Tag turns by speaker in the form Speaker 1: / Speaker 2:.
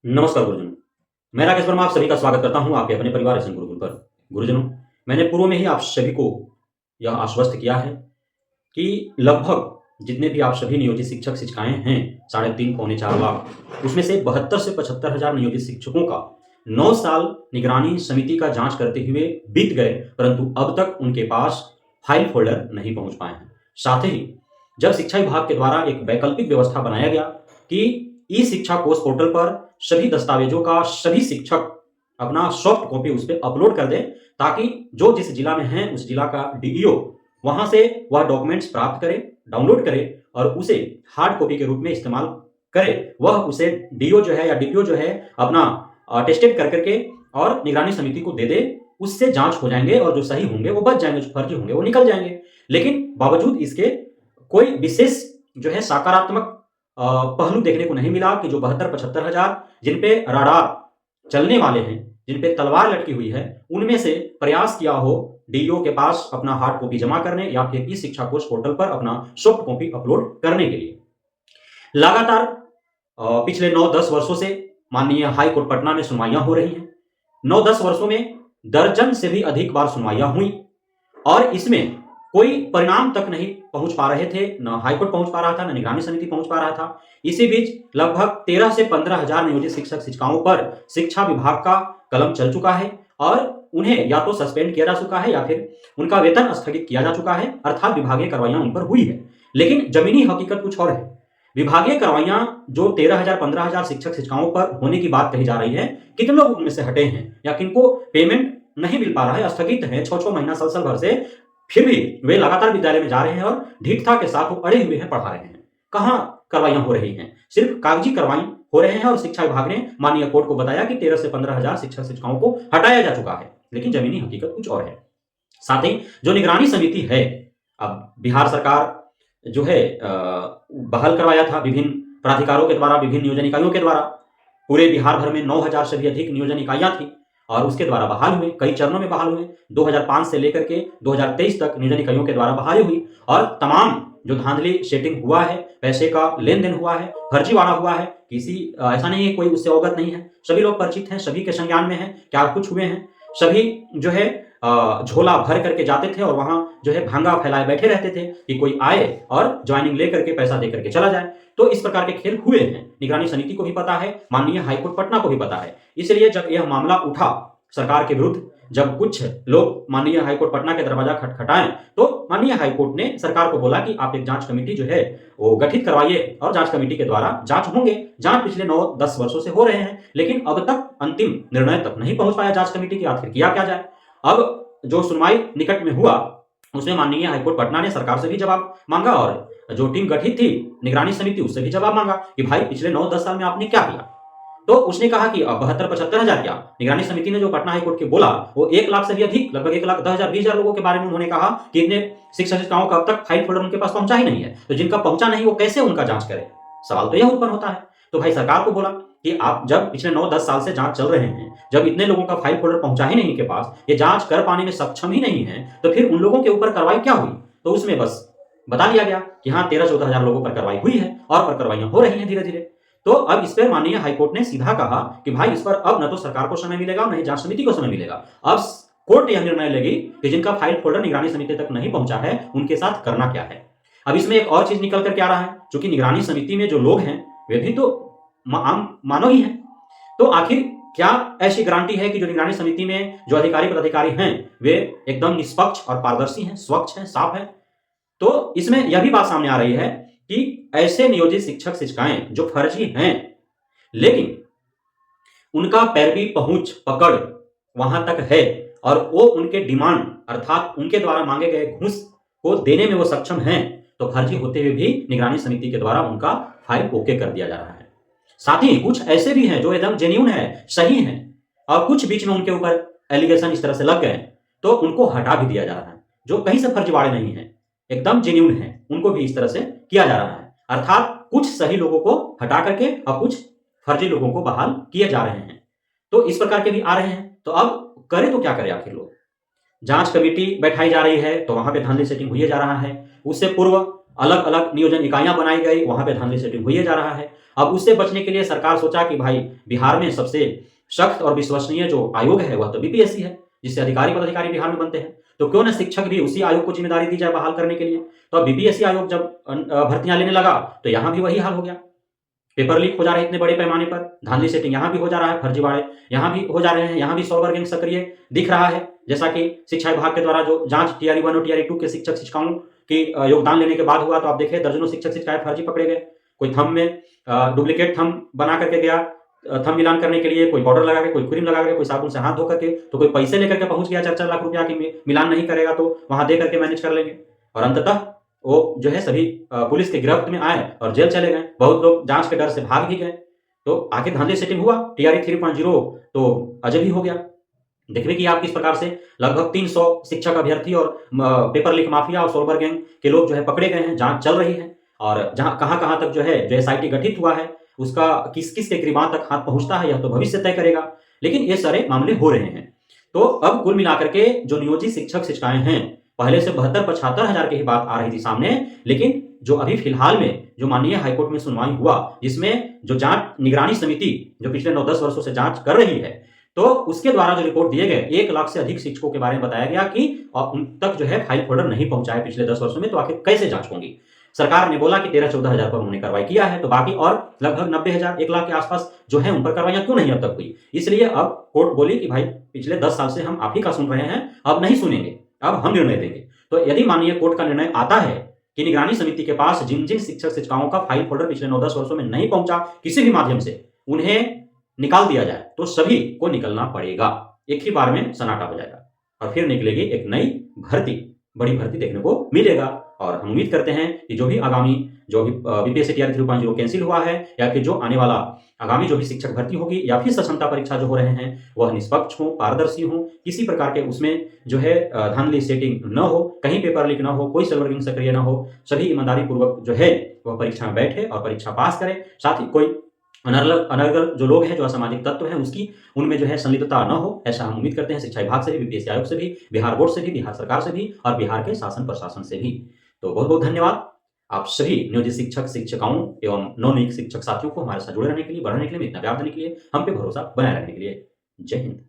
Speaker 1: नमस्कार गुरुजनों। मैं राकेश वर्मा आप सभी का स्वागत करता हूं आपके अपने परिवार एसएन गुरुकुल पर। गुरुजनों, मैंने पूर्व में ही आप सभी को यह आश्वस्त किया है कि लगभग जितने भी आप सभी नियोजित शिक्षक शिक्षिकाएं हैं, 3.5 पौने 4 लाख, उसमें से 72 से 75 हजार नियोजित शिक्षकों का 9 साल निगरानी समिति का जांच करते हुए बीत गए, परंतु अब तक उनके पास फाइल फोल्डर नहीं पहुंच पाए हैं। साथ ही जब शिक्षा विभाग के द्वारा एक वैकल्पिक व्यवस्था बनाया गया कि ई शिक्षा कोर्स पोर्टल पर सभी दस्तावेजों का सभी शिक्षक अपना सॉफ्ट कॉपी उस पर अपलोड कर दें, ताकि जो जिस जिला में है उस जिला का डीईओ वहां से वह डॉक्यूमेंट्स प्राप्त करे, डाउनलोड करे और उसे हार्ड कॉपी के रूप में इस्तेमाल करे। वह उसे डीओ जो है या डीपीओ जो है अपना टेस्टेड कर करके और निगरानी समिति को दे दे। उससे जांच हो जाएंगे और जो सही होंगे वो बच जाएंगे, जो फर्जी होंगे वो निकल जाएंगे। लेकिन बावजूद इसके कोई विशेष जो है सकारात्मक पहलू देखने को नहीं मिला कि जो 72-75 हजार जिन पे राडार चलने वाले हैं, जिन पे तलवार लटकी हुई है, उनमें से प्रयास किया हो डीईओ के पास अपना हार्ड कॉपी जमा करने या फिर ई शिक्षा कोर्स पोर्टल पर अपना सॉफ्ट कॉपी अपलोड करने के लिए। लगातार पिछले 9-10 वर्षों से माननीय हाई कोर्ट पटना में सुनवाइयां हो रही हैं। 9-10 वर्षों में दर्जन से भी अधिक बार सुनवाइयां हुई और इसमें कोई परिणाम तक नहीं पहुंच पा रहे थे। न हाईकोर्ट पहुंच पा रहा था, न निगरानी समिति पहुंच पा रहा था। इसी बीच लगभग 13 से 15 हजार नियोजित शिक्षक शिक्षिकाओं पर शिक्षा विभाग का कलम चल चुका है और उन्हें या तो सस्पेंड किया जा चुका है या फिर उनका वेतन स्थगित किया जा चुका है, अर्थात विभागीय कार्रवाइयां उन पर हुई है। लेकिन जमीनी हकीकत कुछ और है। विभागीय कार्रवाइयां जो 13,000 15,000 शिक्षक शिक्षिकाओं पर होने की बात कही जा रही है, कितने लोग उनमें से हटे हैं या किनको पेमेंट नहीं मिल पा रहा है, स्थगित है 6-6 महीना साल भर से, फिर भी वे लगातार विद्यालय में जा रहे हैं और ढीठता के साथ वो अड़े हुए हैं, पढ़ा रहे हैं। कहां कार्रवाइयां हो रही हैं? सिर्फ कागजी कार्रवाई हो रहे हैं और शिक्षा विभाग ने माननीय कोर्ट को बताया कि 13 से 15 हजार शिक्षक शिक्षिकाओं को हटाया जा चुका है, लेकिन जमीनी हकीकत कुछ और है। साथ ही जो निगरानी समिति है, अब बिहार सरकार जो है बहाल करवाया था विभिन्न प्राधिकारों के द्वारा, विभिन्न नियोजन इकाइयों के द्वारा। पूरे बिहार भर में 9,000 से भी अधिक नियोजन इकाइयां थी और उसके द्वारा बहाल हुए, कई चरणों में बहाल हुए। 2005 से लेकर के 2023 तक नियोजन इकाइयों के द्वारा बहाली हुई और तमाम जो धांधली सेटिंग हुआ है, पैसे का लेन देन हुआ है, फर्जीवाड़ा हुआ है, किसी ऐसा नहीं है कोई उससे अवगत नहीं है, सभी लोग परिचित हैं, सभी के संज्ञान में है क्या कुछ हुए हैं। सभी जो है झोला भर करके जाते थे और वहां जो है भांगा फैलाए बैठे रहते थे कि कोई आए और ज्वाइनिंग लेकर के पैसा देकर के चला जाए। तो इस प्रकार के खेल हुए हैं। निगरानी समिति को भी पता है, माननीय हाईकोर्ट पटना को भी पता है। इसलिए जब यह मामला उठा सरकार के विरुद्ध, जब कुछ लोग माननीय हाईकोर्ट पटना के दरवाजा खटखटाएं, तो माननीय हाईकोर्ट ने सरकार को बोला कि आप एक जांच कमेटी जो है वो गठित करवाइए और जांच कमेटी के द्वारा जांच होंगे। जांच पिछले 9-10 वर्षों से हो रहे हैं, लेकिन अब तक अंतिम निर्णय तक नहीं पहुंच पाया जांच कमेटी की आखिर किया क्या जाए। अब जो सुनवाई निकट में हुआ उसमें माननीय हाईकोर्ट पटना ने सरकार से भी जवाब मांगा और जो टीम गठित थी निगरानी समिति उससे भी जवाब मांगा कि भाई पिछले 9-10 साल में आपने क्या किया। तो उसने कहा कि 72-75 हजार क्या। निगरानी समिति ने जो पटना हाईकोर्ट के बोला वो 1 लाख से भी अधिक, लगभग 1,10,000-20,000 लोगों के बारे में उन्होंने कहा कि इतने शिक्षक शिक्षिकाओं का अब तक फाइल फोल्डर उनके पास पहुंचा ही नहीं है, तो जिनका पहुंचा नहीं वो कैसे उनका जांच करे। सवाल तो यह उत्पन्न होता है। तो भाई सरकार को बोला कि आप जब पिछले 9-10 साल से जांच चल रहे हैं, जब इतने लोगों का फाइल फोल्डर पहुंचा ही नहीं इनके पास, ये जांच कर पाने में सक्षम ही नहीं है, तो फिर उन लोगों के ऊपर कार्रवाई क्या हुई। तो उसमें बस बता दिया गया कि हाँ 13-14 हजार लोगों पर कार्रवाई हुई है और कार्रवाइयां हो रही हैं धीरे धीरे। तो अब इस पर माननीय हाईकोर्ट ने सीधा कहा कि भाई इस पर अब न तो सरकार को समय मिलेगा न ही जांच समिति को समय मिलेगा। अब कोर्ट यह निर्णय लेगी कि जिनका फाइल फोल्डर निगरानी समिति तक नहीं पहुंचा है उनके साथ करना क्या है। अब इसमें एक और चीज निकल कर क्या रहा है, चूंकि निगरानी समिति में जो लोग हैं वे भी तो आम मानव ही हैं, तो आखिर क्या ऐसी गारंटी है कि जो निगरानी समिति में जो अधिकारी पदाधिकारी हैं वे एकदम निष्पक्ष और पारदर्शी हैं, स्वच्छ हैं, साफ हैं। तो इसमें यह भी बात सामने आ रही है कि ऐसे नियोजित शिक्षक शिक्षिकाएं जो फर्जी हैं, लेकिन उनका पैरवी पहुंच पकड़ वहां तक है और वो उनके डिमांड अर्थात उनके द्वारा मांगे गए घूस को देने में वो सक्षम हैं, तो फर्जी होते हुए भी निगरानी समिति के द्वारा उनका फाइल ओके कर दिया जा रहा है। साथ ही कुछ ऐसे भी हैं जो एकदम जेन्युइन है, सही हैं, और कुछ बीच में उनके ऊपर एलिगेशन इस तरह से लग गए तो उनको हटा भी दिया जा रहा है। जो कहीं से फर्जीवाड़े नहीं है, एकदम जेन्युइन है, उनको भी इस तरह से किया जा रहा है। अर्थात कुछ सही लोगों को हटा करके और कुछ फर्जी लोगों को बहाल किए जा रहे हैं। तो इस प्रकार के भी आ रहे हैं। तो अब करे तो क्या करे आखिर लोग। जांच कमेटी बैठाई जा रही है तो वहां पे धांधली सेटिंग हुई जा रहा है। उससे पूर्व अलग अलग नियोजन इकाइयां बनाई गई, वहां पे धांधली सेटिंग हुई जा रहा है। अब उससे बचने के लिए सरकार सोचा कि भाई बिहार में सबसे सख्त और विश्वसनीय जो आयोग है वह तो बीपीएससी है, जिससे अधिकारी पदाधिकारी बिहार में बनते हैं। तो क्यों ना शिक्षक भी उसी आयोग को जिम्मेदारी दी जाए बहाल करने के लिए। तो अब बीपीएससी आयोग जब भर्तियां लेने लगा तो यहां भी वही हाल हो गया। पेपर लीक हो जा रहे हैं इतने बड़े पैमाने पर, धांधली सेटिंग यहाँ भी हो जा रहा है, फर्जीवाड़े यहाँ भी हो जा रहे हैं, यहाँ भी सॉल्वर गैंग सक्रिय दिख रहा है। जैसा कि शिक्षा विभाग के द्वारा जो जांच टीआरई 1 और टीआरई 2 के शिक्षक शिक्षिकाओं की योगदान लेने के बाद हुआ, तो आप देखिए दर्जनों शिक्षक शिक्षिकाएं फर्जी पकड़े गए। कोई थंब में डुप्लीकेट थंब बना करके गया थंब मिलान करने के लिए, कोई पाउडर लगा के, कोई क्रीम लगा के, कोई साबुन से हाथ धो करके, तो कोई पैसे लेकर के पहुंच गया 4-4 लाख रुपया की मिलान नहीं करेगा तो वहां दे करके मैनेज कर लेंगे, और अंततः वो जो है सभी पुलिस के गिरफ्त में आए और जेल चले गए। बहुत लोग जांच के डर से भाग भी गए। तो आखिर धांधली सेटिंग हुआ, टीआरई 3.0 तो अजब ही हो गया। देखिए कि आप किस प्रकार से लगभग 300 शिक्षक अभ्यर्थी और पेपर लीक माफिया और सोलवर गैंग के लोग जो है पकड़े गए हैं, जांच चल रही है, और जहां कहां तक जो है जो एसआईटी गठित हुआ है उसका किस किस के गिरबान तक हाथ पहुंचता है यह तो भविष्य तय करेगा, लेकिन ये सारे मामले हो रहे हैं। तो अब कुल मिलाकर के जो नियोजित शिक्षक शिक्षिकाएं हैं, पहले से 72-75 हजार की ही बात आ रही थी सामने, लेकिन जो अभी फिलहाल में जो माननीय हाईकोर्ट में सुनवाई हुआ, जिसमें जो जांच निगरानी समिति जो पिछले 9-10 वर्षों से जांच कर रही है, तो उसके द्वारा जो रिपोर्ट दिए गए 1 लाख से अधिक शिक्षकों के बारे में बताया गया कि उन तक जो है फाइल फोल्डर नहीं पहुंचाए पिछले 10 वर्षों में, तो आखिर कैसे जांच होंगी। सरकार ने बोला कि 13-14 हजार पर उन्होंने कार्रवाई किया है, तो बाकी और लगभग 90 हजार 1 लाख के आसपास जो है उन पर कार्रवाइयां क्यों नहीं अब तक हुई। इसलिए अब कोर्ट बोली कि भाई पिछले 10 साल से हम आप ही का सुन रहे हैं, अब नहीं सुनेंगे, अब हम निर्णय देंगे। तो यदि माननीय कोर्ट का निर्णय आता है कि निगरानी समिति के पास जिन जिन शिक्षक शिक्षिकाओं का फाइल फोल्डर पिछले 9-10 वर्षों में नहीं पहुंचा किसी भी माध्यम से, उन्हें निकाल दिया जाए, तो सभी को निकलना पड़ेगा। एक ही बार में सन्नाटा हो जाएगा और फिर निकलेगी एक नई भर्ती, बड़ी भर्ती देखने को मिलेगा। और हम उम्मीद करते हैं कि जो भी आगामी जो भी बीपीएससी टीआरई 3.0 कैंसिल हुआ है, या फिर जो आने वाला आगामी जो भी शिक्षक भर्ती होगी या फिर सक्षमता परीक्षा जो हो रहे हैं, वह निष्पक्ष हो, पारदर्शी हो, किसी प्रकार के उसमें जो है धांधली सेटिंग न हो, कहीं पेपर लीक न हो, कोई सर्वर गैंग सक्रिय न हो, सभी ईमानदारी पूर्वक जो है वह परीक्षा में बैठे और परीक्षा पास करे। साथ ही कोई अनर्गल जो लोग हैं, जो असामाजिक तत्व हैं, उसकी उनमें जो है संलिप्तता न हो, ऐसा हम उम्मीद करते हैं शिक्षा विभाग से भी, बीपीएससी आयोग से भी, बिहार बोर्ड से भी, बिहार सरकार से भी और बिहार के शासन प्रशासन से भी। तो बहुत बहुत धन्यवाद आप सभी नियोजित शिक्षक शिक्षिकाओं एवं नवनियुक्त शिक्षक साथियों को हमारे साथ जुड़े रहने के लिए, बढ़ने के लिए, इतना प्यार देने के लिए, हम पे भरोसा बनाए रखने के लिए। जय हिंद।